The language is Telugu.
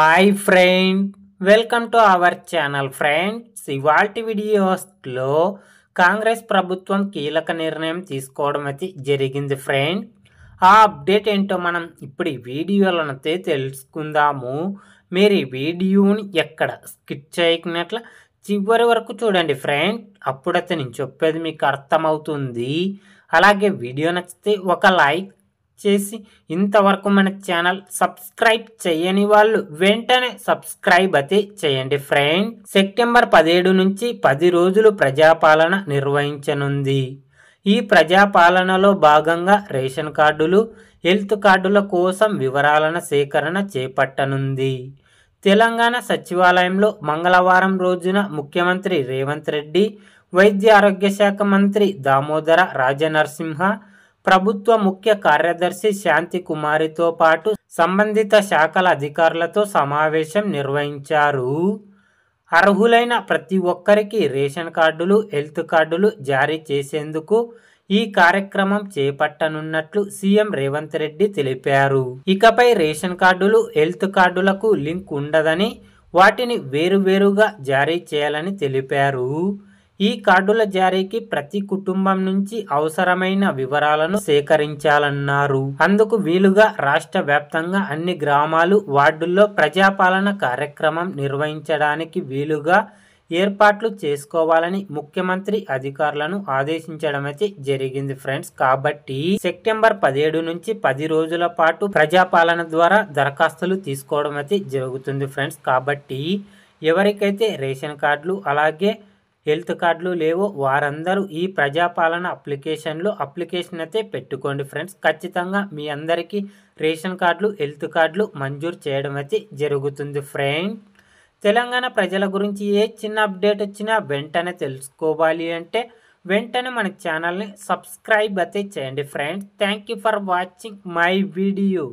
Hi friend, welcome to our channel friends. ఇవాల్టి వీడియోస్లో కాంగ్రెస్ ప్రభుత్వం కీలక నిర్ణయం తీసుకోవడం అయితే జరిగింది ఫ్రెండ్. ఆ అప్డేట్ ఏంటో మనం ఇప్పుడు ఈ వీడియోలనైతే తెలుసుకుందాము. మీరు ఈ వీడియోని ఎక్కడ స్కిప్ చేయకున్నట్ల చివరి వరకు చూడండి ఫ్రెండ్. అప్పుడైతే నేను చెప్పేది మీకు అర్థమవుతుంది. అలాగే వీడియో నచ్చితే ఒక లైక్ చేసి ఇంతవరకు మన ఛానల్ సబ్స్క్రైబ్ చేయని వాళ్ళు వెంటనే సబ్స్క్రైబ్ అయితే చేయండి ఫ్రెండ్. సెప్టెంబర్ 17 నుంచి 10 రోజులు ప్రజాపాలన నిర్వహించనుంది. ఈ ప్రజాపాలనలో భాగంగా రేషన్ కార్డులు, హెల్త్ కార్డుల కోసం వివరాల సేకరణ చేపట్టనుంది. తెలంగాణ సచివాలయంలో మంగళవారం రోజున ముఖ్యమంత్రి రేవంత్ రెడ్డి, వైద్య ఆరోగ్య శాఖ మంత్రి దామోదర రాజనరసింహ, ప్రభుత్వ ముఖ్య కార్యదర్శి శాంతి కుమారితో పాటు సంబంధిత శాఖల అధికారులతో సమావేశం నిర్వహించారు. అర్హులైన ప్రతి ఒక్కరికి రేషన్ కార్డులు, హెల్త్ కార్డులు జారీ చేసేందుకు ఈ కార్యక్రమం చేపట్టనున్నట్లు సీఎం రేవంత్ రెడ్డి తెలిపారు. ఇకపై రేషన్ కార్డులు, హెల్త్ కార్డులకు లింక్ ఉండదని, వాటిని వేరువేరుగా జారీ చేయాలని తెలిపారు. ఈ కార్డుల జారీకి ప్రతి కుటుంబం నుంచి అవసరమైన వివరాలను సేకరించాలన్నారు. అందుకు వీలుగా రాష్ట్ర వ్యాప్తంగా అన్ని గ్రామాలు, వార్డుల్లో ప్రజాపాలన కార్యక్రమం నిర్వహించడానికి వీలుగా ఏర్పాట్లు చేసుకోవాలని ముఖ్యమంత్రి అధికారులను ఆదేశించడం అయితే జరిగింది ఫ్రెండ్స్. కాబట్టి సెప్టెంబర్ 17 నుంచి 10 రోజుల పాటు ప్రజాపాలన ద్వారా దరఖాస్తులు తీసుకోవడం అయితే జరుగుతుంది ఫ్రెండ్స్. కాబట్టి ఎవరికైతే రేషన్ కార్డులు అలాగే హెల్త్ కార్డులు లేవో వారందరూ ఈ ప్రజాపాలన అప్లికేషన్ అయితే పెట్టుకోండి ఫ్రెండ్స్. ఖచ్చితంగా మీ అందరికీ రేషన్ కార్డులు, హెల్త్ కార్డులు మంజూరు చేయడం అయితే జరుగుతుంది ఫ్రెండ్. తెలంగాణ ప్రజల గురించి ఏ చిన్న అప్డేట్ వచ్చినా వెంటనే తెలుసుకోవాలి అంటే వెంటనే మన ఛానల్ని సబ్స్క్రైబ్ అయితే చేయండి friends. Thank you for watching my video.